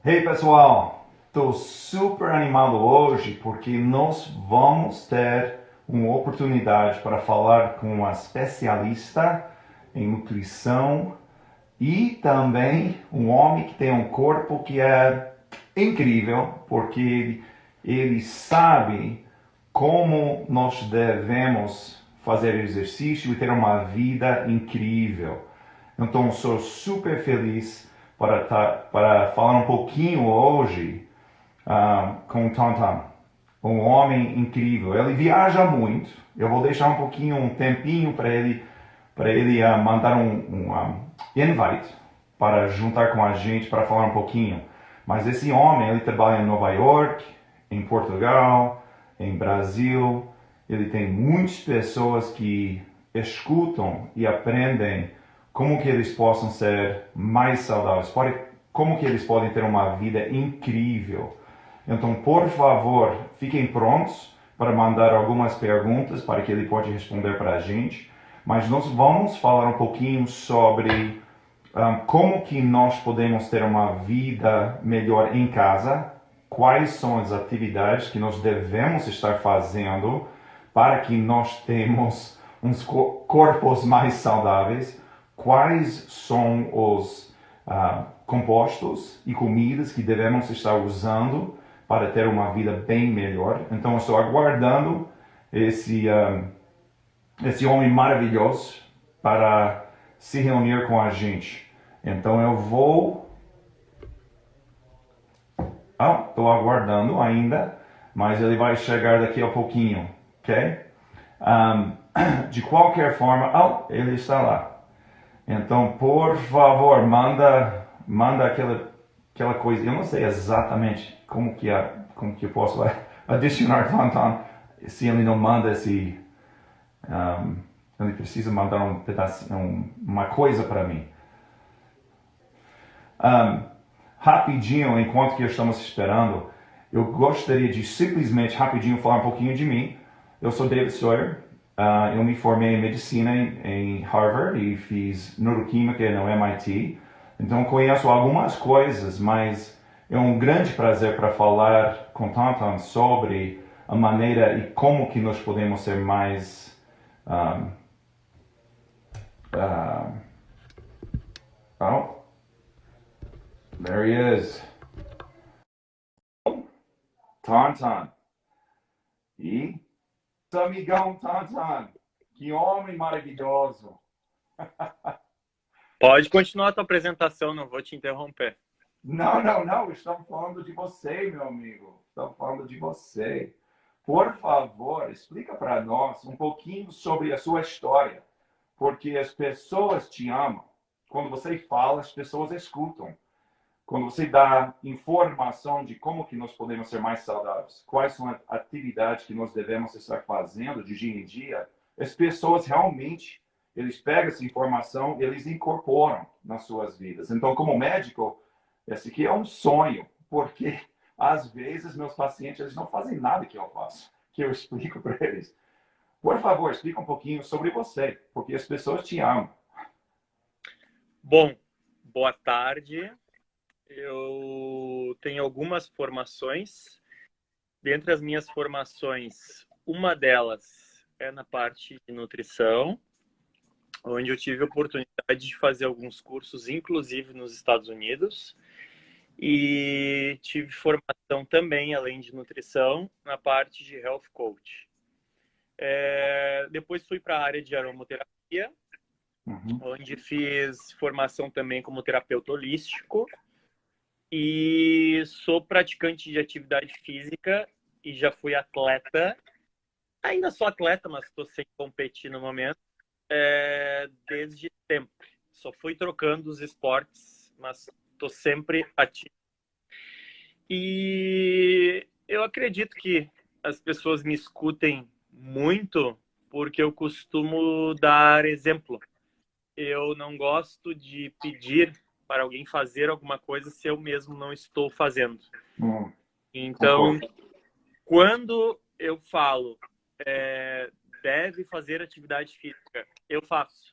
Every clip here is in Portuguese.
Hey pessoal, estou super animado hoje porque nós vamos ter uma oportunidade para falar com uma especialista em nutrição e também um homem que tem um corpo que é incrível porque ele sabe como nós devemos fazer exercício e ter uma vida incrível. Então, sou super feliz para falar um pouquinho hoje com o Tantan, um homem incrível. Ele viaja muito. Eu vou deixar um pouquinho, um tempinho para ele mandar um invite para juntar com a gente para falar um pouquinho. Mas esse homem, ele trabalha em Nova York, em Portugal, em Brasil. Ele tem muitas pessoas que escutam e aprendem como que eles possam ser mais saudáveis, como que eles podem ter uma vida incrível. Então, por favor, fiquem prontos para mandar algumas perguntas para que ele pode responder para a gente. Mas nós vamos falar um pouquinho sobre como que nós podemos ter uma vida melhor em casa, quais são as atividades que nós devemos estar fazendo para que nós tenhamos uns corpos mais saudáveis, quais são os compostos e comidas que devemos estar usando para ter uma vida bem melhor. Então, eu estou aguardando esse homem maravilhoso para se reunir com a gente. Então, eu vou. Estou aguardando ainda, mas ele vai chegar daqui a pouquinho, ok? Um, de qualquer forma, ele está lá. Então, por favor, manda aquela coisa. Eu não sei exatamente como que eu posso adicionar Tantan se ele não manda esse. Um, ele precisa mandar um pedacinho, uma coisa para mim. Um, Rapidinho, enquanto que estamos esperando, eu gostaria de simplesmente rapidinho falar um pouquinho de mim. Eu sou David Sawyer. Eu me formei em medicina em Harvard e fiz neuroquímica no MIT. Então conheço algumas coisas, mas é um grande prazer para falar com Tantan sobre a maneira e como que nós podemos ser mais um, uh, oh, there he is, Tantan. E amigão Tantan, que homem maravilhoso. Pode continuar a tua apresentação, não vou te interromper. Não, não, não, estamos falando de você, meu amigo. Estamos falando de você. Por favor, explica para nós um pouquinho sobre a sua história, porque as pessoas te amam. Quando você fala, as pessoas escutam. Quando você dá informação de como que nós podemos ser mais saudáveis, quais são as atividades que nós devemos estar fazendo de dia em dia, as pessoas realmente, eles pegam essa informação e eles incorporam nas suas vidas. Então, como médico, esse aqui é um sonho, porque às vezes meus pacientes eles não fazem nada que eu faço, que eu explico para eles. Por favor, explica um pouquinho sobre você, porque as pessoas te amam. Bom, boa tarde. Eu tenho algumas formações. Dentre as minhas formações, uma delas é na parte de nutrição, onde eu tive a oportunidade de fazer alguns cursos, inclusive nos Estados Unidos. E tive formação também, além de nutrição, na parte de health coach. Depois fui para a área de aromaterapia, Uhum. onde fiz formação também como terapeuta holístico e sou praticante de atividade física e já fui atleta. Ainda sou atleta, mas estou sem competir no momento, desde sempre. Só fui trocando os esportes, mas estou sempre ativo. E eu acredito que as pessoas me escutem muito porque eu costumo dar exemplo. Eu não gosto de pedir para alguém fazer alguma coisa se eu mesmo não estou fazendo. Hum, Então, concordo. quando eu falo deve fazer atividade física, eu faço.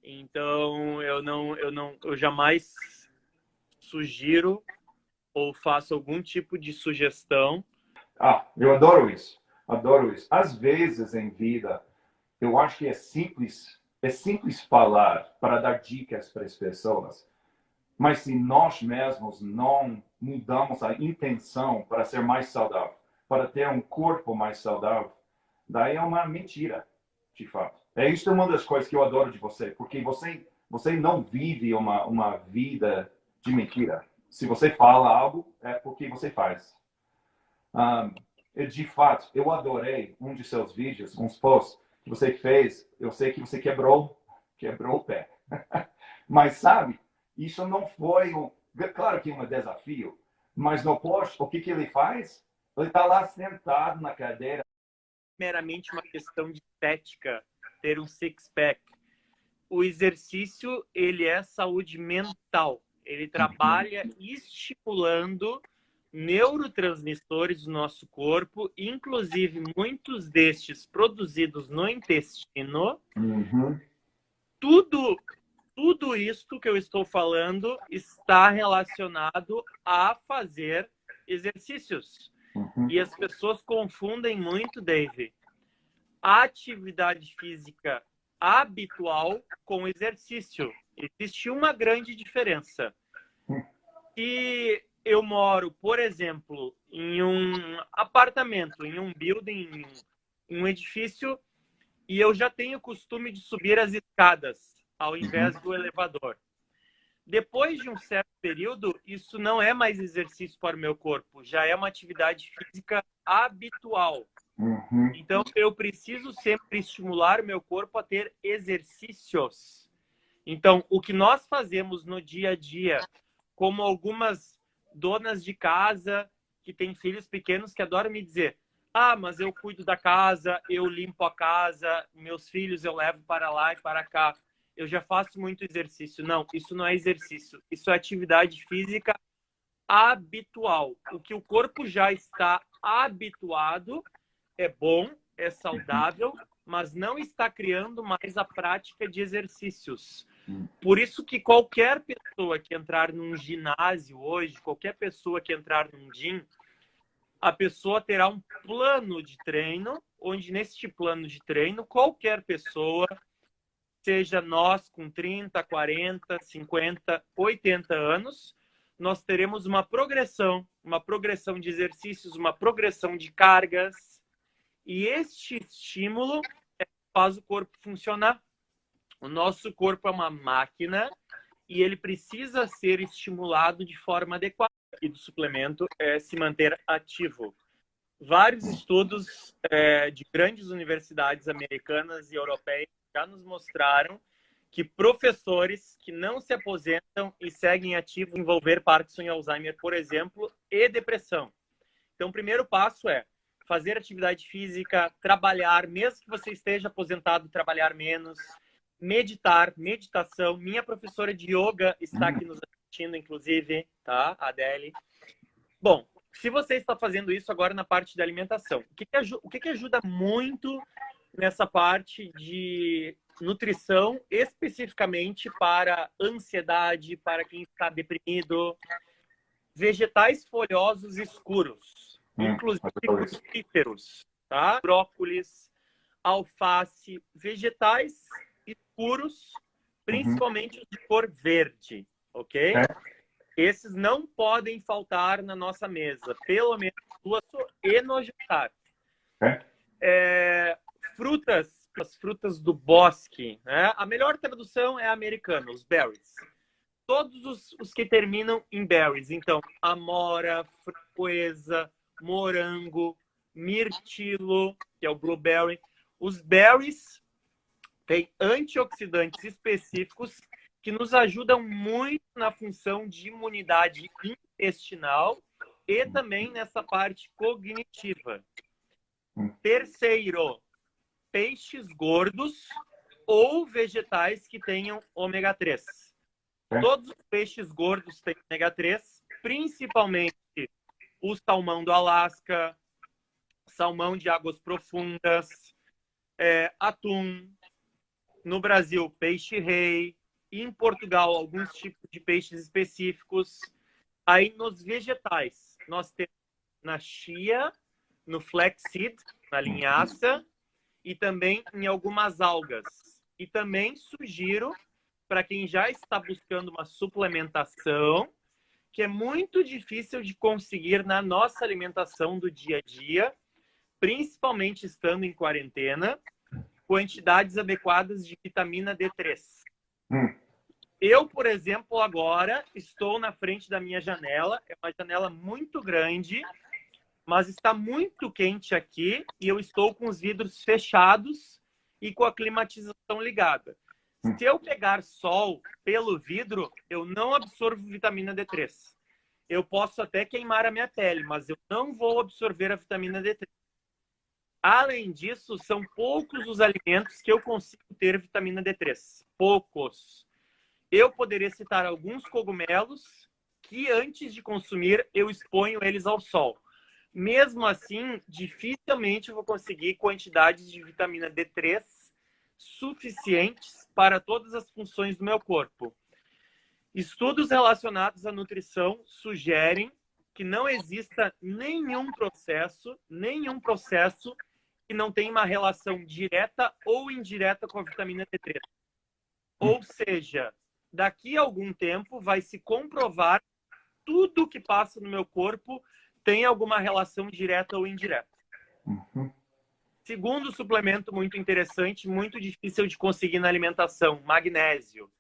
Então, eu jamais sugiro ou faço algum tipo de sugestão. Ah, eu adoro isso. Adoro isso. Às vezes em vida, eu acho que é simples falar para dar dicas para as pessoas, mas se nós mesmos não mudamos a intenção para ser mais saudável, para ter um corpo mais saudável, daí é uma mentira, de fato. É isso uma das coisas que eu adoro de você, porque você não vive uma vida de mentira. Se você fala algo, é porque você faz. Um, de fato, eu adorei um de seus vídeos, uns posts que você fez. Eu sei que você quebrou o pé. Mas sabe, isso não foi um. Claro que é um desafio, mas no post, o que, que ele faz? Ele está lá sentado na cadeira. Meramente uma questão de estética, ter um six-pack. O exercício, ele é saúde mental. Ele trabalha estimulando neurotransmissores do nosso corpo, inclusive muitos destes produzidos no intestino. Uhum. Tudo isso que eu estou falando está relacionado a fazer exercícios. Uhum. E as pessoas confundem muito, Dave, atividade física habitual com exercício. Existe uma grande diferença. E eu moro, por exemplo, em um apartamento, em um building, em um edifício, e eu já tenho o costume de subir as escadas ao invés do elevador. Depois de um certo período, isso não é mais exercício para o meu corpo, já é uma atividade física habitual. Uhum. Então, eu preciso sempre estimular o meu corpo a ter exercícios. Então, o que nós fazemos no dia a dia, como algumas donas de casa que têm filhos pequenos que adoram me dizer: ah, mas eu cuido da casa, eu limpo a casa, meus filhos eu levo para lá e para cá. Eu já faço muito exercício. Não, isso não é exercício. Isso é atividade física habitual. O que o corpo já está habituado é bom, é saudável, mas não está criando mais a prática de exercícios. Por isso que qualquer pessoa que entrar num ginásio hoje, qualquer pessoa que entrar num gym, a pessoa terá um plano de treino, onde neste plano de treino, qualquer pessoa, seja nós com 30, 40, 50, 80 anos, nós teremos uma progressão de exercícios, uma progressão de cargas, e este estímulo faz o corpo funcionar. O nosso corpo é uma máquina e ele precisa ser estimulado de forma adequada. E do suplemento é se manter ativo. Vários estudos de grandes universidades americanas e europeias já nos mostraram que professores que não se aposentam e seguem ativos envolver Parkinson e Alzheimer, por exemplo, e depressão. Então, o primeiro passo é fazer atividade física, trabalhar, mesmo que você esteja aposentado, trabalhar menos, meditar, meditação. Minha professora de yoga está aqui nos assistindo, inclusive, tá? A Adele. Bom, se você está fazendo isso agora na parte da alimentação, o que ajuda muito nessa parte de nutrição, especificamente para ansiedade, para quem está deprimido? Vegetais folhosos escuros, inclusive crucíferos, tá? Brócolis, alface, vegetais escuros, principalmente os de cor verde, ok? Esses não podem faltar na nossa mesa, pelo menos duas e no jantar. Frutas, as frutas do bosque, né? A melhor tradução é americana, os berries. Todos os que terminam em berries. Então, amora, framboesa, morango, mirtilo, que é o blueberry. Os berries têm antioxidantes específicos que nos ajudam muito na função de imunidade intestinal e também nessa parte cognitiva. Terceiro, peixes gordos ou vegetais que tenham ômega 3. Todos os peixes gordos têm ômega 3, principalmente o salmão do Alasca, salmão de águas profundas, atum. No Brasil, peixe-rei. Em Portugal, alguns tipos de peixes específicos. Aí nos vegetais, nós temos na chia, no flaxseed, na linhaça, e também em algumas algas. E também sugiro para quem já está buscando uma suplementação, que é muito difícil de conseguir na nossa alimentação do dia a dia, principalmente estando em quarentena, quantidades adequadas de vitamina D3. Eu, por exemplo, agora estou na frente da minha janela, é uma janela muito grande, mas está muito quente aqui e eu estou com os vidros fechados e com a climatização ligada. Se eu pegar sol pelo vidro, eu não absorvo vitamina D3. Eu posso até queimar a minha pele, mas eu não vou absorver a vitamina D3. Além disso, são poucos os alimentos que eu consigo ter vitamina D3. Poucos. Eu poderia citar alguns cogumelos que, antes de consumir, eu exponho eles ao sol. Mesmo assim, dificilmente eu vou conseguir quantidades de vitamina D3 suficientes para todas as funções do meu corpo. Estudos relacionados à nutrição sugerem que não exista nenhum processo que não tenha uma relação direta ou indireta com a vitamina D3. Ou seja, daqui a algum tempo vai se comprovar que tudo que passa no meu corpo tem alguma relação direta ou indireta. Segundo suplemento muito interessante, muito difícil de conseguir na alimentação, magnésio.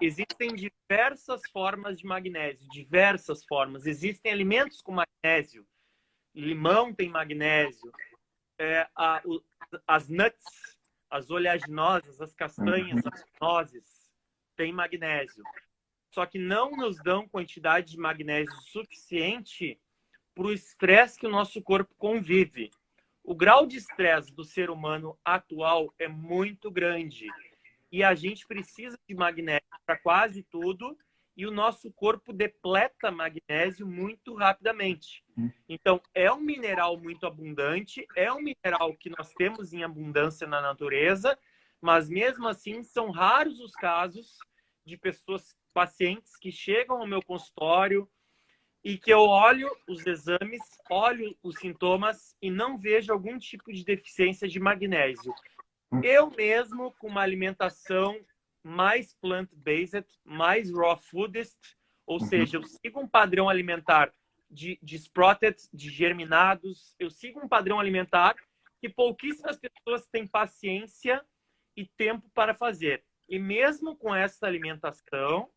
Existem diversas formas de magnésio, diversas formas. Existem alimentos com magnésio. Limão tem magnésio. As nuts, as oleaginosas, as castanhas, as nozes, têm magnésio. Só que não nos dão quantidade de magnésio suficiente para o estresse que o nosso corpo convive. O grau de estresse do ser humano atual é muito grande. E a gente precisa de magnésio para quase tudo, e o nosso corpo depleta magnésio muito rapidamente. Então, é um mineral muito abundante, é um mineral que nós temos em abundância na natureza, mas mesmo assim são raros os casos de pessoas, pacientes que chegam ao meu consultório e que eu olho os exames, olho os sintomas e não vejo algum tipo de deficiência de magnésio. Eu mesmo, com uma alimentação mais plant-based, mais raw foodist, ou seja, eu sigo um padrão alimentar de sprouted, de germinados, eu sigo um padrão alimentar que pouquíssimas pessoas têm paciência e tempo para fazer. E mesmo com essa alimentação,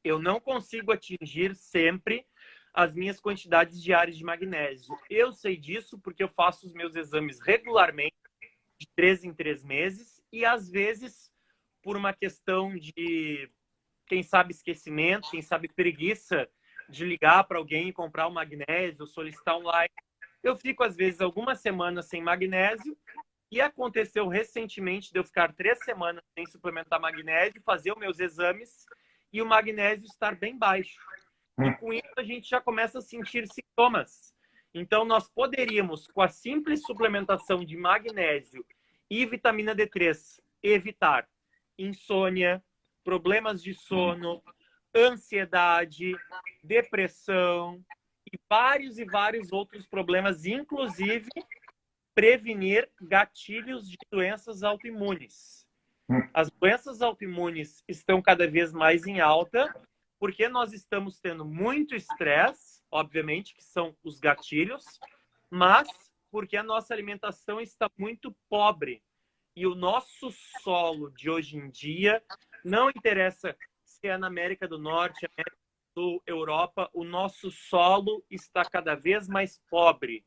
eu não consigo atingir sempre as minhas quantidades diárias de magnésio. Eu sei disso porque eu faço os meus exames regularmente, de 3 em 3 meses, e às vezes, por uma questão de, quem sabe, esquecimento, quem sabe, preguiça de ligar para alguém e comprar o magnésio, solicitar online, eu fico, às vezes, algumas semanas sem magnésio, e aconteceu recentemente de eu ficar 3 semanas sem suplementar magnésio, fazer os meus exames e o magnésio estar bem baixo. E com isso a gente já começa a sentir sintomas. Então, nós poderíamos, com a simples suplementação de magnésio e vitamina D3, evitar insônia, problemas de sono, ansiedade, depressão e vários outros problemas, inclusive prevenir gatilhos de doenças autoimunes. As doenças autoimunes estão cada vez mais em alta porque nós estamos tendo muito estresse, obviamente, que são os gatilhos, mas porque a nossa alimentação está muito pobre. E o nosso solo de hoje em dia, não interessa se é na América do Norte, América do Sul, Europa, o nosso solo está cada vez mais pobre.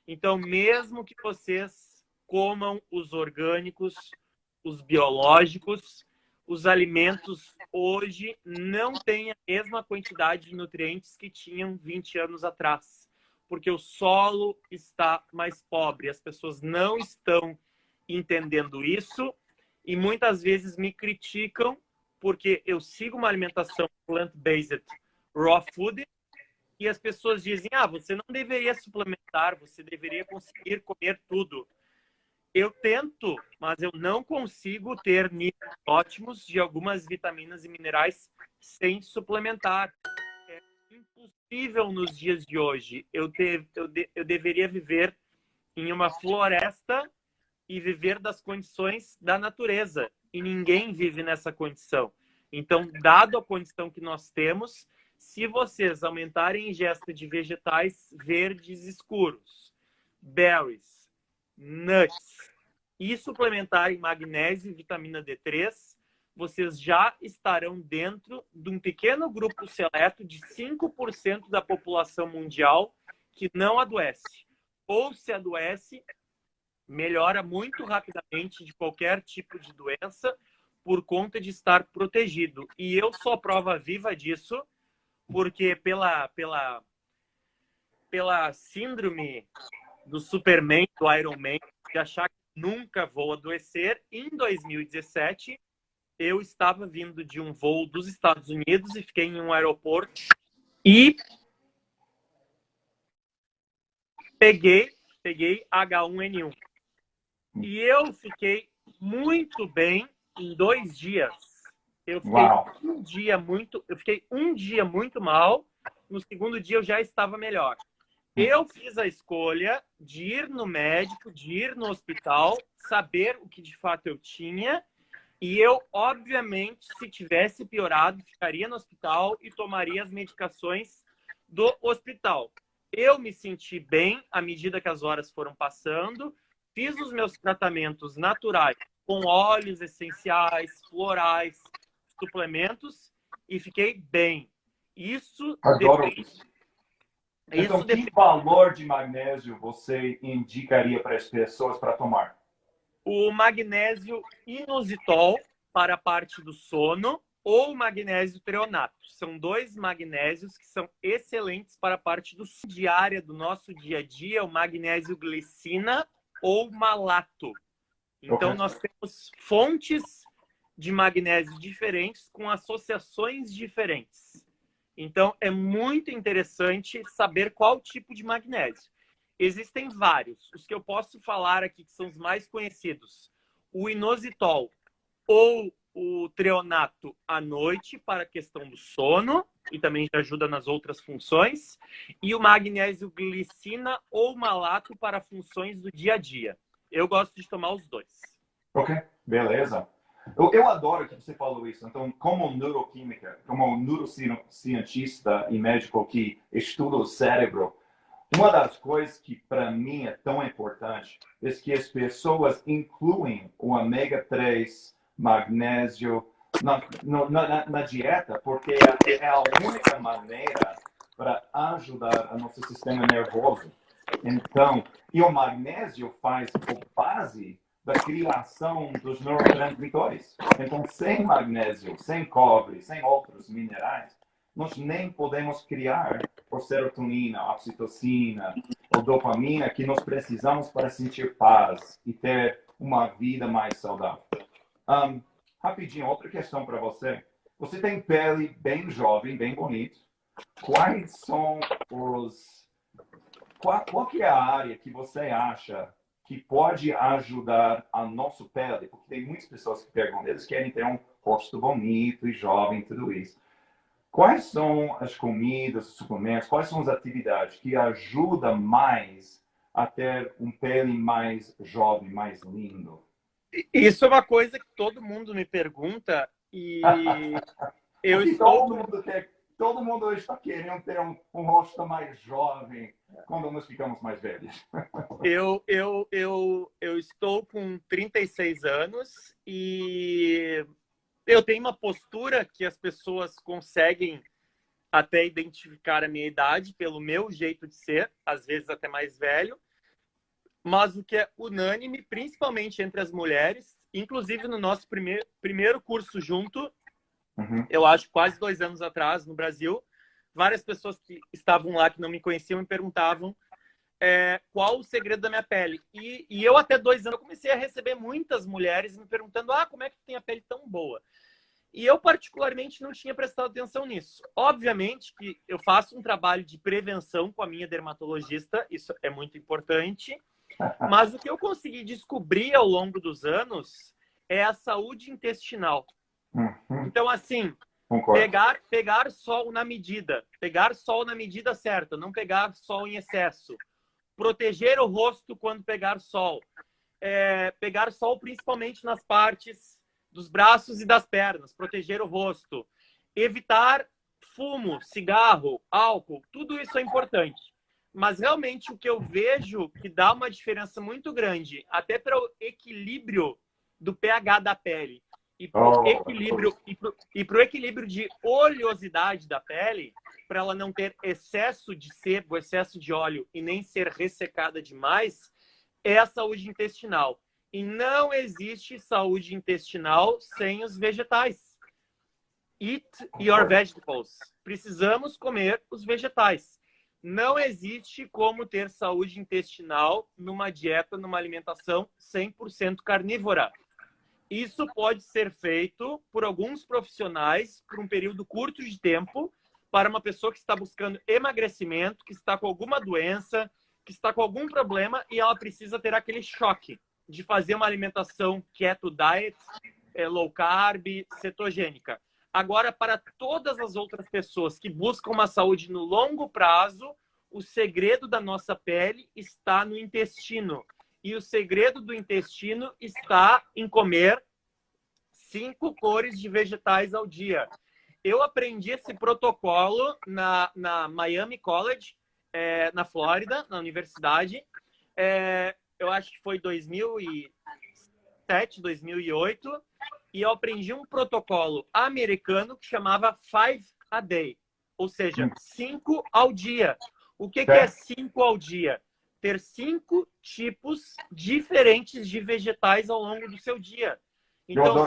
Então, mesmo que vocês comam os orgânicos, os biológicos, os alimentos hoje não têm a mesma quantidade de nutrientes que tinham 20 anos atrás, porque o solo está mais pobre. As pessoas não estão entendendo isso e muitas vezes me criticam porque eu sigo uma alimentação plant-based raw food e as pessoas dizem, você não deveria suplementar, você deveria conseguir comer tudo. Eu tento, mas eu não consigo ter níveis ótimos de algumas vitaminas e minerais sem suplementar. impossível nos dias de hoje. Eu deveria viver em uma floresta e viver das condições da natureza. E ninguém vive nessa condição. Então, dado a condição que nós temos, se vocês aumentarem a ingesta de vegetais verdes escuros, berries, nuts, e suplementarem magnésio e vitamina D3, vocês já estarão dentro de um pequeno grupo seleto de 5% da população mundial que não adoece. Ou se adoece, melhora muito rapidamente de qualquer tipo de doença por conta de estar protegido. E eu sou a prova viva disso, porque pela síndrome do Superman, do Iron Man, de achar que nunca vou adoecer, em 2017, eu estava vindo de um voo dos Estados Unidos e fiquei em um aeroporto e peguei H1N1. E eu fiquei muito bem em 2 dias. Eu fiquei um dia muito mal, no segundo dia eu já estava melhor. Eu fiz a escolha de ir no médico, de ir no hospital, saber o que de fato eu tinha, e eu, obviamente, se tivesse piorado, ficaria no hospital e tomaria as medicações do hospital. Eu me senti bem à medida que as horas foram passando, fiz os meus tratamentos naturais com óleos essenciais, florais, suplementos e fiquei bem. Isso Adoro depende. isso. Então, que valor de magnésio você indicaria para as pessoas para tomar? O magnésio inositol para a parte do sono ou magnésio treonato. São 2 magnésios que são excelentes para a parte do diária do nosso dia a dia, o magnésio glicina ou malato. Então, nós temos fontes de magnésio diferentes com associações diferentes. Então, é muito interessante saber qual tipo de magnésio. Existem vários. Os que eu posso falar aqui, que são os mais conhecidos. O inositol ou o treonato à noite para a questão do sono e também já ajuda nas outras funções. E o magnésio glicina ou malato para funções do dia a dia. Eu gosto de tomar os 2. Ok, beleza. Eu adoro que você falou isso. Então, como neuroquímica, como neurocientista e médico que estuda o cérebro, uma das coisas que para mim é tão importante é que as pessoas incluem o ômega 3, magnésio na dieta, porque é a única maneira para ajudar o nosso sistema nervoso. Então, e o magnésio faz a base da criação dos neurotransmissores. Então, sem magnésio, sem cobre, sem outros minerais, nós nem podemos criar a serotonina, a oxitocina, a dopamina que nós precisamos para sentir paz e ter uma vida mais saudável. Rapidinho, outra questão para você. Você tem pele bem jovem, bem bonita. Quais são qual que é a área que você acha que pode ajudar a nossa pele? Porque tem muitas pessoas que perguntam, eles querem ter um rosto bonito e jovem, tudo isso. Quais são as comidas, os suplementos, quais são as atividades que ajudam mais a ter um pele mais jovem, mais lindo? Isso é uma coisa que todo mundo me pergunta e eu estou... Todo mundo está querendo ter um rosto mais jovem quando nós ficamos mais velhos. Eu estou com 36 anos e eu tenho uma postura que as pessoas conseguem até identificar a minha idade pelo meu jeito de ser, às vezes até mais velho, mas o que é unânime, principalmente entre as mulheres, inclusive no nosso primeiro curso junto, eu acho quase 2 anos atrás, no Brasil, várias pessoas que estavam lá, que não me conheciam, me perguntavam qual o segredo da minha pele. E eu até 2 anos, eu comecei a receber muitas mulheres me perguntando como é que tu tem a pele tão boa? E eu, particularmente, não tinha prestado atenção nisso. Obviamente que eu faço um trabalho de prevenção com a minha dermatologista, isso é muito importante, mas o que eu consegui descobrir ao longo dos anos é a saúde intestinal. Então, assim, Concordo. Pegar sol na medida. Pegar sol na medida certa, não pegar sol em excesso. Proteger o rosto quando pegar sol. Pegar sol principalmente nas partes dos braços e das pernas. Proteger o rosto. Evitar fumo, cigarro, álcool. Tudo isso é importante. Mas realmente o que eu vejo que dá uma diferença muito grande, até para o equilíbrio do pH da pele e para o equilíbrio de oleosidade da pele, para ela não ter excesso de sebo, excesso de óleo e nem ser ressecada demais, é a saúde intestinal. E não existe saúde intestinal sem os vegetais. Eat your vegetables. Precisamos comer os vegetais. Não existe como ter saúde intestinal numa dieta, numa alimentação 100% carnívora. Isso pode ser feito por alguns profissionais por um período curto de tempo para uma pessoa que está buscando emagrecimento, que está com alguma doença, que está com algum problema e ela precisa ter aquele choque de fazer uma alimentação keto diet, low carb, cetogênica. Agora, para todas as outras pessoas que buscam uma saúde no longo prazo, o segredo da nossa pele está no intestino. E o segredo do intestino está em comer 5 cores de vegetais ao dia. Eu aprendi esse protocolo na Miami College, na Flórida, na universidade. Eu acho que foi 2007, 2008. E eu aprendi um protocolo americano que chamava 5 a day, ou seja, 5 ao dia. O que é 5 ao dia? Ter 5 tipos diferentes de vegetais ao longo do seu dia. Então,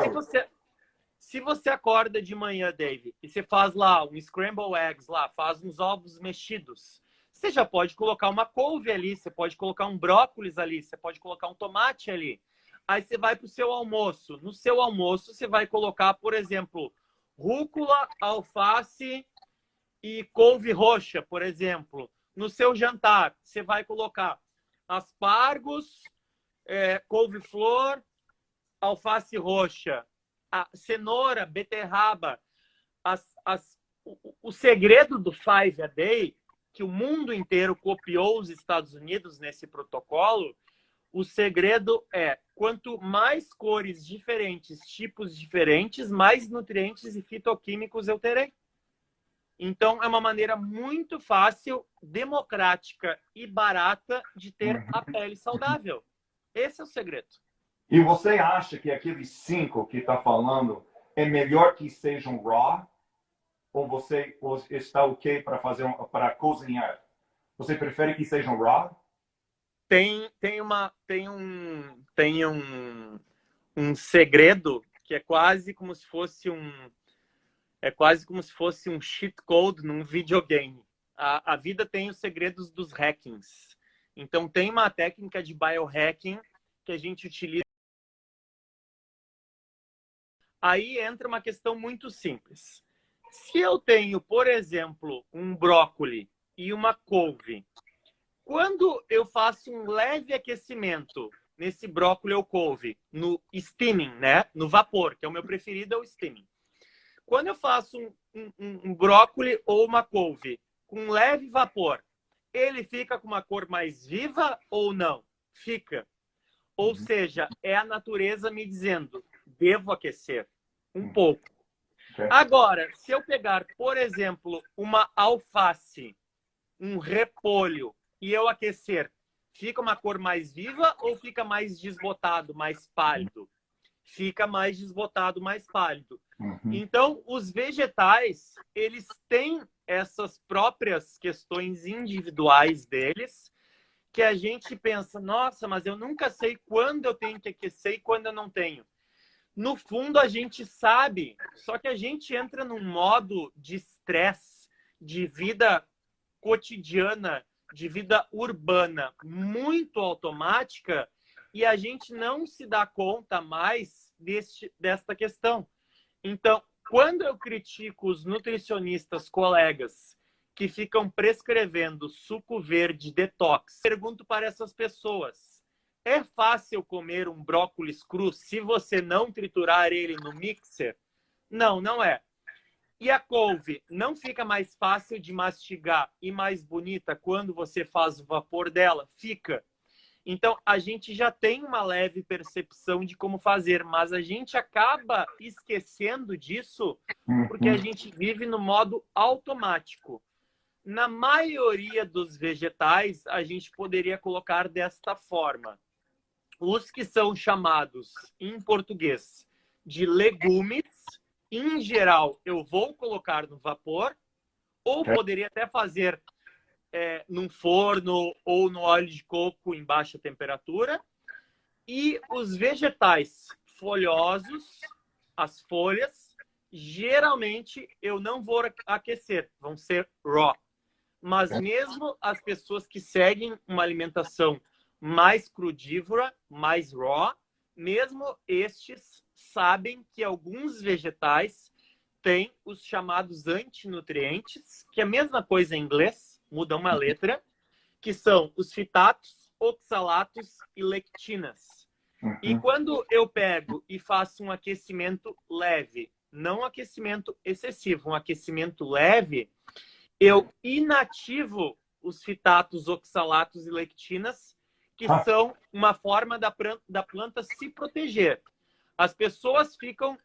se você acorda de manhã, Dave, e você faz lá um scramble eggs, faz uns ovos mexidos, você já pode colocar uma couve ali, você pode colocar um brócolis ali, você pode colocar um tomate ali. Aí você vai para o seu almoço. No seu almoço, você vai colocar, por exemplo, rúcula, alface e couve roxa, por exemplo. No seu jantar, você vai colocar aspargos, couve-flor, alface roxa, a cenoura, beterraba. O segredo do 5 a day, que o mundo inteiro copiou os Estados Unidos nesse protocolo, o segredo é, quanto mais cores diferentes, tipos diferentes, mais nutrientes e fitoquímicos eu terei. Então, é uma maneira muito fácil, democrática e barata de ter a pele saudável. Esse é o segredo. E você acha que aqueles 5 que está falando é melhor que sejam raw? Ou você está ok para cozinhar? Você prefere que sejam raw? Tem um segredo que é quase como se fosse um cheat code num videogame. A vida tem os segredos dos hackings. Então tem uma técnica de biohacking que a gente utiliza. Aí entra uma questão muito simples. Se eu tenho, por exemplo, um brócoli e uma couve, quando eu faço um leve aquecimento nesse brócolis ou couve, no steaming, né? No vapor, que é o meu preferido, é o steaming. Quando eu faço um brócolis ou uma couve com leve vapor, ele fica com uma cor mais viva ou não? Fica. Ou seja, é a natureza me dizendo, devo aquecer um pouco. Agora, se eu pegar, por exemplo, uma alface, um repolho, e eu aquecer, fica uma cor mais viva ou fica mais desbotado, mais pálido? Fica mais desbotado, mais pálido. Então, os vegetais, eles têm essas próprias questões individuais deles, que a gente pensa, nossa, mas eu nunca sei quando eu tenho que aquecer e quando eu não tenho. No fundo, a gente sabe, só que a gente entra num modo de estresse, de vida cotidiana, de vida urbana muito automática e a gente não se dá conta mais desta questão. Então, quando eu critico os nutricionistas colegas que ficam prescrevendo suco verde detox, pergunto para essas pessoas, é fácil comer um brócolis cru se você não triturar ele no mixer? Não, não é. E a couve não fica mais fácil de mastigar e mais bonita quando você faz o vapor dela? Fica. Então, a gente já tem uma leve percepção de como fazer, mas a gente acaba esquecendo disso porque a Uhum. gente vive no modo automático. Na maioria dos vegetais, a gente poderia colocar desta forma. Os que são chamados, em português, de legumes, em geral, eu vou colocar no vapor, ou Ok. poderia até fazer num forno ou no óleo de coco em baixa temperatura. E os vegetais folhosos, as folhas, geralmente eu não vou aquecer, vão ser raw. Mas mesmo as pessoas que seguem uma alimentação mais crudívora, mais raw, mesmo estes sabem que alguns vegetais têm os chamados antinutrientes, que é a mesma coisa em inglês, muda uma letra, que são os fitatos, oxalatos e lectinas. E Uhum. quando eu pego e faço um aquecimento leve, não um aquecimento excessivo, um aquecimento leve, eu inativo os fitatos, oxalatos e lectinas, que Ah, são uma forma da planta se proteger. As pessoas ficam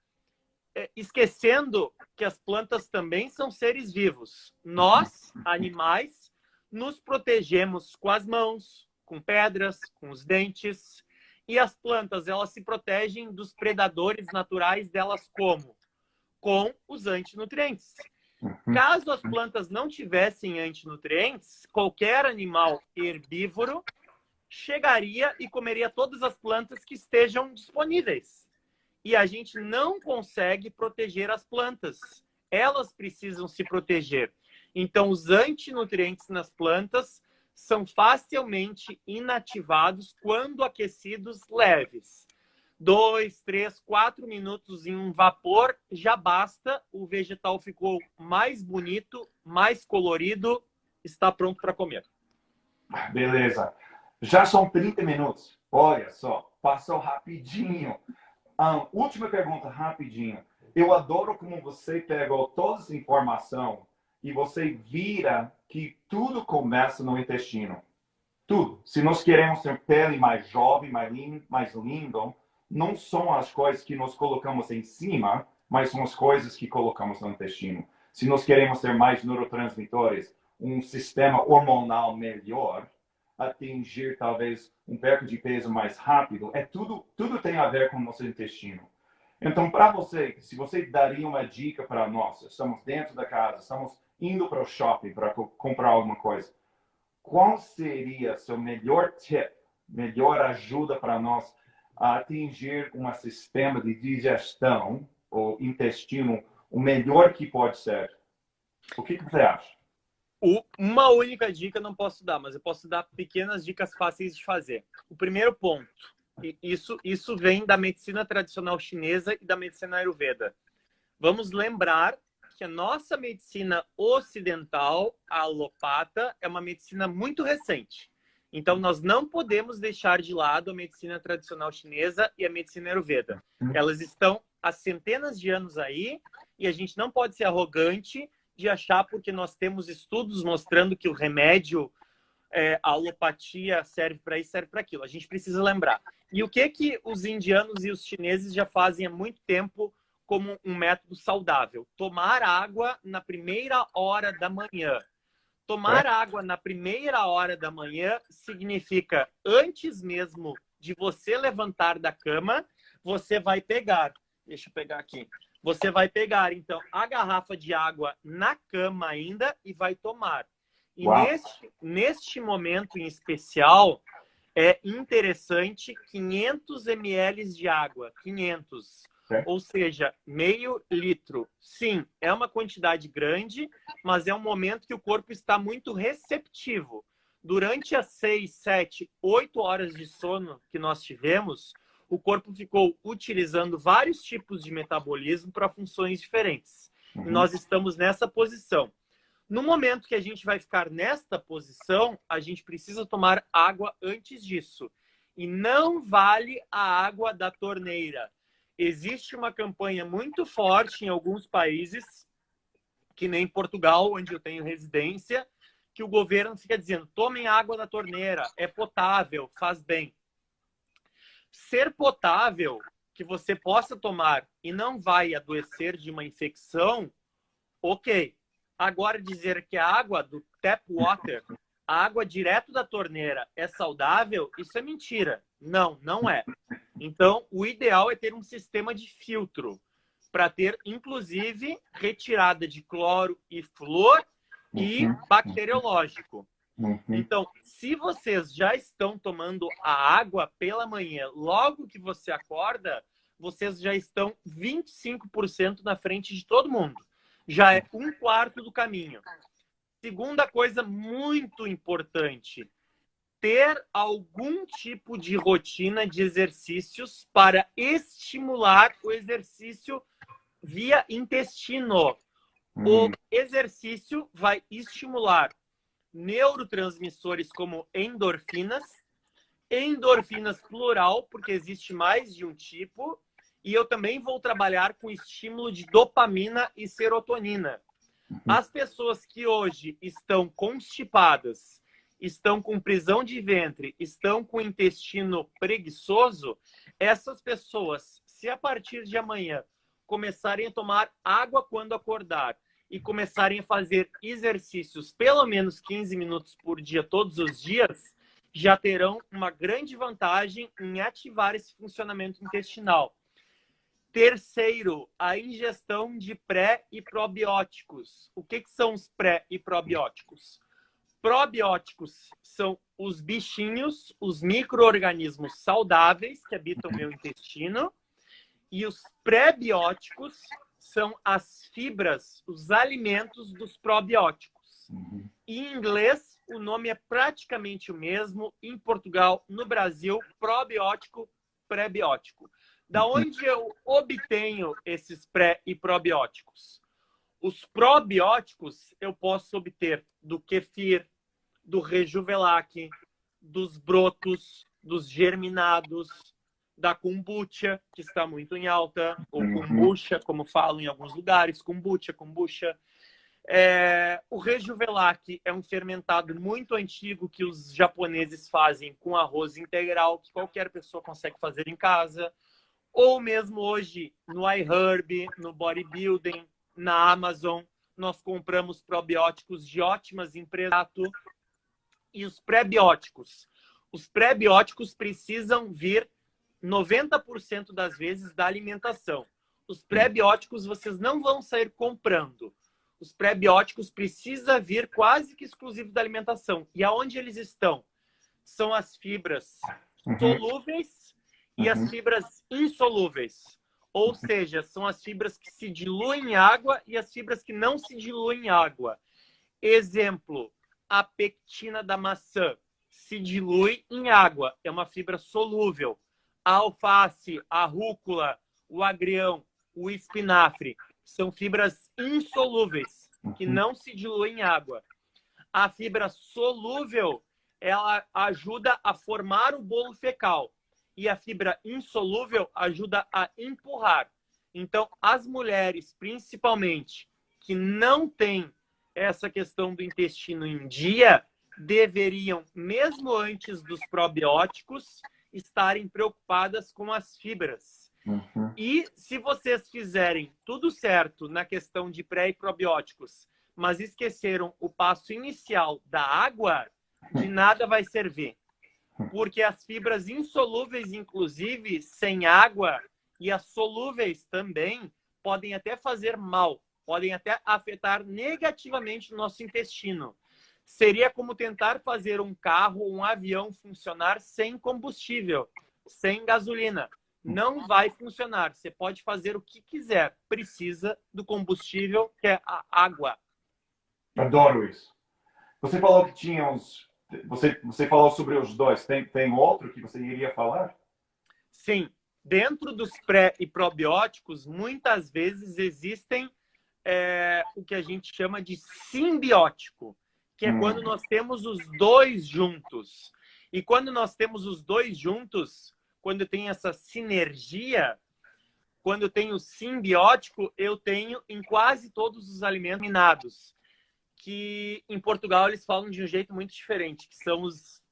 esquecendo que as plantas também são seres vivos. Nós, animais, nos protegemos com as mãos, com pedras, com os dentes. E as plantas, elas se protegem dos predadores naturais delas como? Com os antinutrientes. uhum. Caso as plantas não tivessem antinutrientes, qualquer animal herbívoro chegaria e comeria todas as plantas que estejam disponíveis. E a gente não consegue proteger as plantas. Elas precisam se proteger. Então, os antinutrientes nas plantas são facilmente inativados quando aquecidos leves. 2, 3, 4 minutos em um vapor já basta. O vegetal ficou mais bonito, mais colorido, está pronto para comer. Beleza. Já são 30 minutos. Olha só, passou rapidinho. Última pergunta, rapidinho. Eu adoro como você pegou toda essa informação e você vira que tudo começa no intestino. Tudo. Se nós queremos ter pele mais jovem, mais lindo, não são as coisas que nós colocamos em cima, mas são as coisas que colocamos no intestino. Se nós queremos ter mais neurotransmissores, um sistema hormonal melhor, atingir talvez um perca de peso mais rápido, tudo tem a ver com o nosso intestino. Então, para você, se você daria uma dica para nós, estamos dentro da casa, estamos indo para o shopping para comprar alguma coisa, qual seria seu melhor tip, melhor ajuda para nós a atingir um sistema de digestão ou intestino o melhor que pode ser? O que você acha? Uma única dica eu não posso dar, mas eu posso dar pequenas dicas fáceis de fazer. O primeiro ponto, isso vem da medicina tradicional chinesa e da medicina ayurveda. Vamos lembrar que a nossa medicina ocidental, a alopata, é uma medicina muito recente. Então, nós não podemos deixar de lado a medicina tradicional chinesa e a medicina ayurveda. Elas estão há centenas de anos aí e a gente não pode ser arrogante de achar porque nós temos estudos mostrando que o remédio, a alopatia serve para isso, serve para aquilo. A gente precisa lembrar. E o que os indianos e os chineses já fazem há muito tempo como um método saudável? Tomar água na primeira hora da manhã. Tomar água na primeira hora da manhã significa, antes mesmo de você levantar da cama, você vai pegar. Deixa eu pegar aqui. Você vai pegar, então, a garrafa de água na cama ainda e vai tomar. E Uau! neste momento em especial, é interessante 500 ml de água. 500. Ok. Ou seja, meio litro. Sim, é uma quantidade grande, mas é um momento que o corpo está muito receptivo. Durante as 6, 7, 8 horas de sono que nós tivemos, o corpo ficou utilizando vários tipos de metabolismo para funções diferentes. E Uhum. nós estamos nessa posição. No momento que a gente vai ficar nesta posição, a gente precisa tomar água antes disso. E não vale a água da torneira. Existe uma campanha muito forte em alguns países que nem Portugal, onde eu tenho residência, que o governo fica dizendo, tomem água da torneira, é potável, faz bem. Ser potável, que você possa tomar e não vai adoecer de uma infecção, ok. Agora dizer que a água do tap water, a água direto da torneira é saudável, isso é mentira. Não, não é. Então, o ideal é ter um sistema de filtro para ter, inclusive, retirada de cloro e flúor e bacteriológico. Então, se vocês já estão tomando a água pela manhã, logo que você acorda, vocês já estão 25% na frente de todo mundo. Já é um quarto do caminho. Segunda coisa muito importante, ter algum tipo de rotina de exercícios para estimular o exercício via intestino. O exercício vai estimular neurotransmissores como endorfinas, endorfinas plural, porque existe mais de um tipo, e eu também vou trabalhar com estímulo de dopamina e serotonina. As pessoas que hoje estão constipadas, estão com prisão de ventre, estão com intestino preguiçoso, essas pessoas, se a partir de amanhã começarem a tomar água quando acordar e começarem a fazer exercícios pelo menos 15 minutos por dia, todos os dias, já terão uma grande vantagem em ativar esse funcionamento intestinal. Terceiro, a ingestão de pré e probióticos. O que são os pré e probióticos? Probióticos são os bichinhos, os micro-organismos saudáveis que habitam o meu intestino. E os pré-bióticos são as fibras, os alimentos dos probióticos. Em inglês, o nome é praticamente o mesmo. Em Portugal, no Brasil, probiótico, pré-biótico. Da onde eu obtenho esses pré e probióticos? Os probióticos eu posso obter do kefir, do rejuvelac, dos brotos, dos germinados, da kombucha, que está muito em alta, ou kombucha, como falam em alguns lugares, kombucha. O rejuvelac é um fermentado muito antigo que os japoneses fazem com arroz integral, que qualquer pessoa consegue fazer em casa. Ou mesmo hoje no iHerb, no Bodybuilding, na Amazon, nós compramos probióticos de ótimas empresas. E os pré-bióticos? Os pré-bióticos precisam vir 90% das vezes da alimentação. Os pré-bióticos vocês não vão sair comprando. Os pré-bióticos precisam vir quase que exclusivo da alimentação. E aonde eles estão? São as fibras solúveis e as fibras insolúveis. Ou seja, são as fibras que se diluem em água e as fibras que não se diluem em água. Exemplo, a pectina da maçã se dilui em água, é uma fibra solúvel. A alface, a rúcula, o agrião, o espinafre são fibras insolúveis, que não se diluem em água. A fibra solúvel, ela ajuda a formar o bolo fecal. E a fibra insolúvel ajuda a empurrar. Então, as mulheres, principalmente, que não têm essa questão do intestino em dia, deveriam, mesmo antes dos probióticos, estarem preocupadas com as fibras. E se vocês fizerem tudo certo na questão de pré e probióticos, mas esqueceram o passo inicial da água, de nada vai servir. Porque as fibras insolúveis, inclusive, sem água, e as solúveis também, podem até fazer mal, podem até afetar negativamente o nosso intestino. Seria como tentar fazer um carro ou um avião funcionar sem combustível, sem gasolina. Não vai funcionar. Você pode fazer o que quiser. Precisa do combustível, que é a água. Adoro isso. Você falou que tinha uns... Você falou sobre os dois. Tem outro que você iria falar? Sim. Dentro dos pré e probióticos, muitas vezes existem o que a gente chama de simbiótico, que é quando nós temos os dois juntos. E quando nós temos os dois juntos, quando tem essa sinergia, quando eu tenho simbiótico, eu tenho em quase todos os alimentos minados, que em Portugal eles falam de um jeito muito diferente, que são os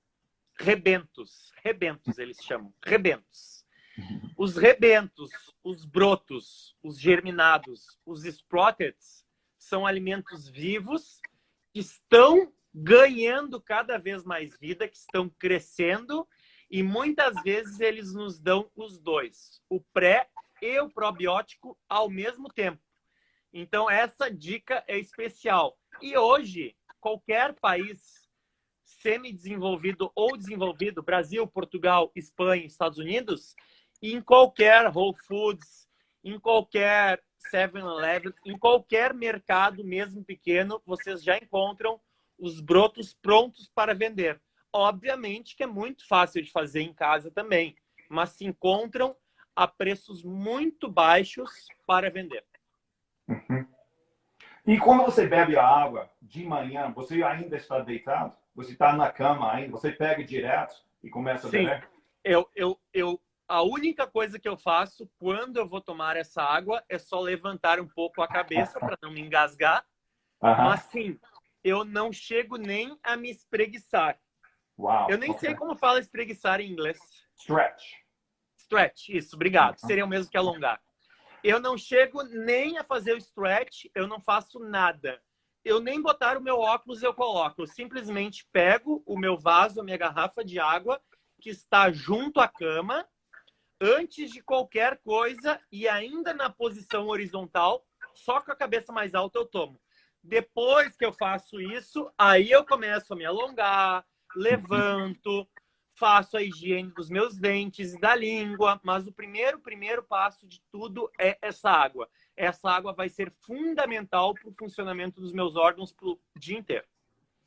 rebentos. Rebentos eles chamam, rebentos. Os rebentos, os brotos, os germinados, os sprockets são alimentos vivos que estão ganhando cada vez mais vida, que estão crescendo, e muitas vezes eles nos dão os dois, o pré e o probiótico ao mesmo tempo. Então essa dica é especial. E hoje, qualquer país semi-desenvolvido ou desenvolvido, Brasil, Portugal, Espanha, Estados Unidos, em qualquer Whole Foods, em qualquer 7-Eleven, em qualquer mercado, mesmo pequeno, vocês já encontram os brotos prontos para vender. Obviamente que é muito fácil de fazer em casa também, mas se encontram a preços muito baixos para vender. Uhum. E quando você bebe a água de manhã, você ainda está deitado? Você está na cama ainda? Você pega direto e começa a beber? Sim, a única coisa que eu faço quando eu vou tomar essa água é só levantar um pouco a cabeça para não me engasgar. Mas sim, eu não chego nem a me espreguiçar. Uau, Eu nem sei como fala espreguiçar em inglês. Stretch. Stretch, isso, obrigado. Seria o mesmo que alongar. Eu não chego nem a fazer o stretch, eu não faço nada. Eu nem botar o meu óculos eu coloco. Eu simplesmente pego o meu vaso, a minha garrafa de água, que está junto à cama, antes de qualquer coisa e ainda na posição horizontal, só com a cabeça mais alta eu tomo. Depois que eu faço isso, aí eu começo a me alongar, levanto, faço a higiene dos meus dentes e da língua, mas o primeiro passo de tudo é essa água. Essa água vai ser fundamental para o funcionamento dos meus órgãos pro dia inteiro.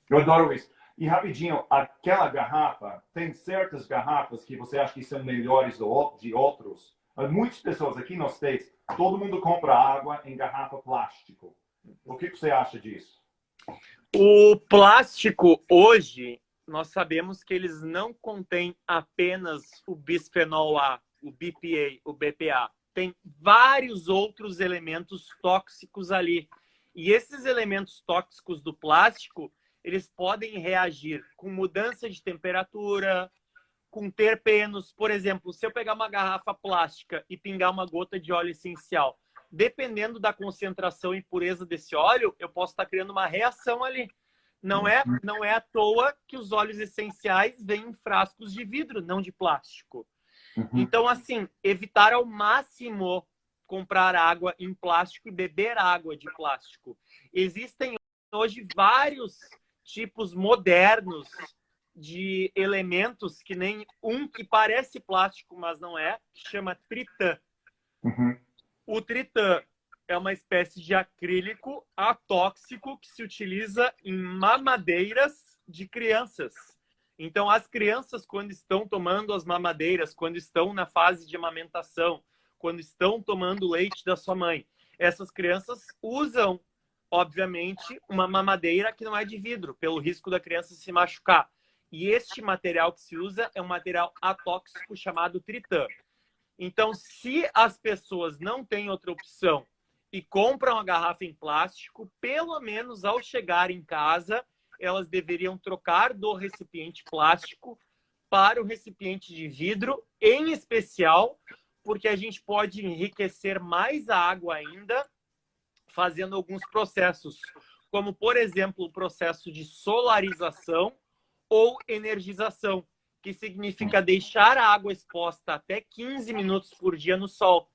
Eu adoro isso. E rapidinho, aquela garrafa, tem certas garrafas que você acha que são melhores de outros? Muitas pessoas aqui nos States, todo mundo compra água em garrafa plástico. O que você acha disso? O plástico, hoje, nós sabemos que eles não contêm apenas o bisfenol A, o BPA, o BPA. Tem vários outros elementos tóxicos ali. E esses elementos tóxicos do plástico, eles podem reagir com mudança de temperatura, com terpenos. Por exemplo, se eu pegar uma garrafa plástica e pingar uma gota de óleo essencial, dependendo da concentração e pureza desse óleo, eu posso estar criando uma reação ali. Não é à toa que os óleos essenciais vêm em frascos de vidro, não de plástico. Então, assim, evitar ao máximo comprar água em plástico e beber água de plástico. Existem hoje vários tipos modernos de elementos, que nem um que parece plástico, mas não é, que chama tritã. O tritã é uma espécie de acrílico atóxico que se utiliza em mamadeiras de crianças. Então, as crianças, quando estão tomando as mamadeiras, quando estão na fase de amamentação, quando estão tomando o leite da sua mãe, essas crianças usam, obviamente, uma mamadeira que não é de vidro, pelo risco da criança se machucar. E este material que se usa é um material atóxico chamado tritã. Então, se as pessoas não têm outra opção e compram a garrafa em plástico, pelo menos ao chegar em casa, elas deveriam trocar do recipiente plástico para o recipiente de vidro, em especial, porque a gente pode enriquecer mais a água ainda, fazendo alguns processos, como, por exemplo, o processo de solarização ou energização, que significa deixar a água exposta até 15 minutos por dia no sol.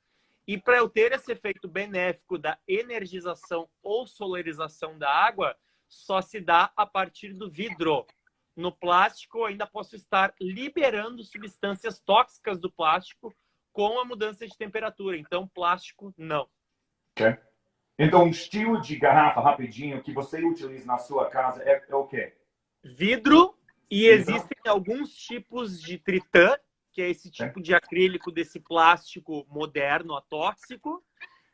E para eu ter esse efeito benéfico da energização ou solarização da água, só se dá a partir do vidro. No plástico, eu ainda posso estar liberando substâncias tóxicas do plástico com a mudança de temperatura. Então, plástico, não. Okay. Então, o estilo de garrafa, rapidinho, que você utiliza na sua casa é o quê? Vidro, e existem alguns tipos de tritã, que é esse tipo de acrílico desse plástico moderno, atóxico,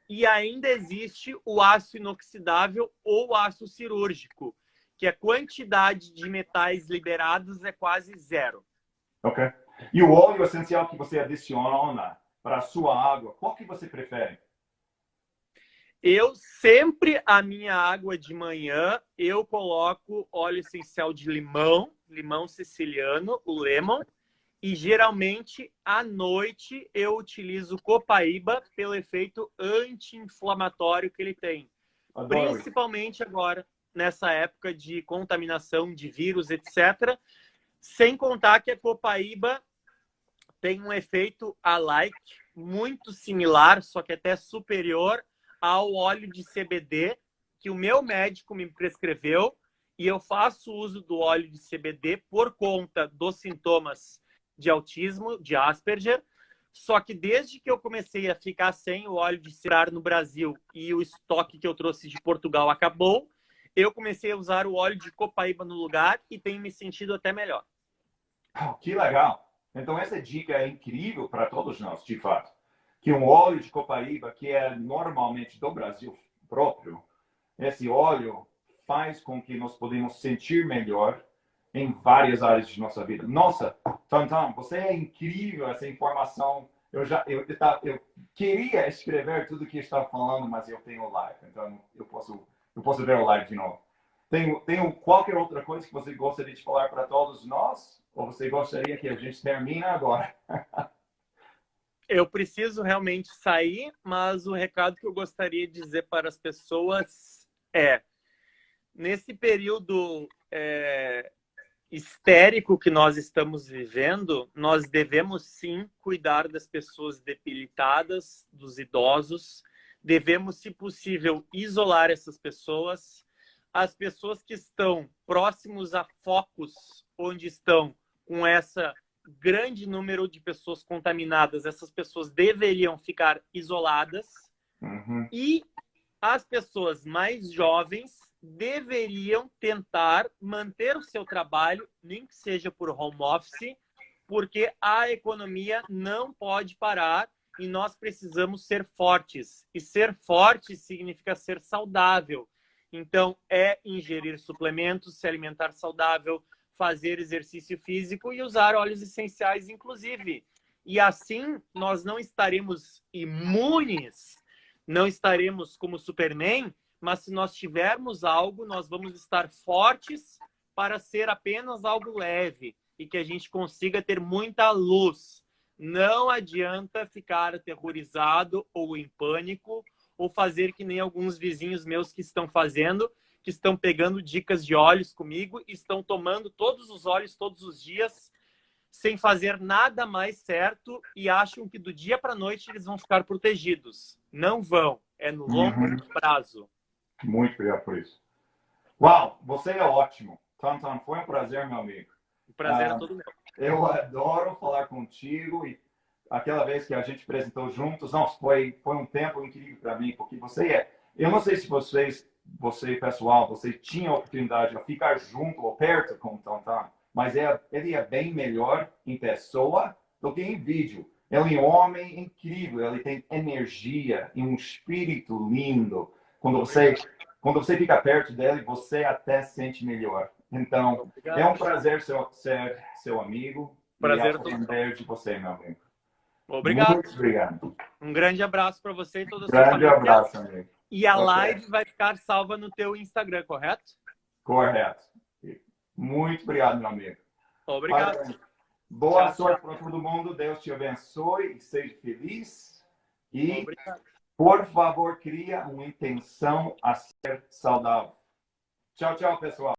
e ainda existe o aço inoxidável ou aço cirúrgico, que a quantidade de metais liberados é quase zero. Ok. E o óleo essencial que você adiciona para a sua água, qual que você prefere? Eu sempre, a minha água de manhã, eu coloco óleo essencial de limão, limão siciliano, o lemon, e geralmente à noite eu utilizo copaíba pelo efeito anti-inflamatório que ele tem. Adoro isso. Principalmente agora, nessa época de contaminação de vírus, etc. Sem contar que a copaíba tem um efeito alike muito similar, só que até superior ao óleo de CBD que o meu médico me prescreveu, e eu faço uso do óleo de CBD por conta dos sintomas de autismo, de Asperger. Só que desde que eu comecei a ficar sem o óleo de CBD no Brasil e o estoque que eu trouxe de Portugal acabou, eu comecei a usar o óleo de copaíba no lugar e tenho me sentido até melhor. Oh, que legal! Então, essa dica é incrível para todos nós, de fato. Que um óleo de copaíba, que é normalmente do Brasil próprio, esse óleo faz com que nós podemos sentir melhor em várias áreas de nossa vida. Nossa, Tantan, você é incrível essa informação. Eu queria escrever tudo que está falando, mas eu tenho live, então eu posso ver o live de novo. Tem qualquer outra coisa que você gostaria de falar para todos nós? Ou você gostaria que a gente termine agora? Eu preciso realmente sair, mas o recado que eu gostaria de dizer para as pessoas é: nesse período histérico que nós estamos vivendo, nós devemos sim cuidar das pessoas debilitadas, dos idosos, devemos, se possível, isolar essas pessoas. As pessoas que estão próximos a focos onde estão com essa grande número de pessoas contaminadas, essas pessoas deveriam ficar isoladas. Uhum. E as pessoas mais jovens deveriam tentar manter o seu trabalho, nem que seja por home office, porque a economia não pode parar e nós precisamos ser fortes. E ser forte significa ser saudável. Então, é ingerir suplementos, se alimentar saudável, fazer exercício físico e usar óleos essenciais, inclusive. E assim, nós não estaremos imunes, não estaremos como Superman, mas se nós tivermos algo, nós vamos estar fortes para ser apenas algo leve e que a gente consiga ter muita luz. Não adianta ficar aterrorizado ou em pânico ou fazer que nem alguns vizinhos meus que estão fazendo, que estão pegando dicas de óleos comigo e estão tomando todos os óleos todos os dias sem fazer nada mais certo e acham que do dia para a noite eles vão ficar protegidos. Não vão. É no longo Uhum. prazo. Muito obrigado por isso. Uau, você é ótimo. Tantan, foi um prazer, meu amigo. O prazer é todo meu. Eu adoro falar contigo e aquela vez que a gente apresentou juntos, nossa, foi um tempo incrível para mim, porque eu não sei se você pessoal, você tinha a oportunidade de ficar junto ou perto com o Tantan, mas ele é bem melhor em pessoa do que em vídeo. Ele é um homem incrível, ele tem energia e um espírito lindo. Quando você fica perto dele, você até sente melhor. Então, é um Obrigado. prazer ser seu amigo e Prazer é todo meu. aprender de você, meu amigo. Obrigado. Muito obrigado. Um grande abraço para você e toda a sua Grande família. abraço, amigo. E a Ok, live vai ficar salva no teu Instagram, correto? correto. Muito obrigado, meu amigo. Obrigado. Parabéns. Boa Tchau, sorte tchau. para todo mundo. Deus te abençoe e seja feliz. E, Obrigado. por favor, cria uma intenção a ser saudável. Tchau, tchau, pessoal.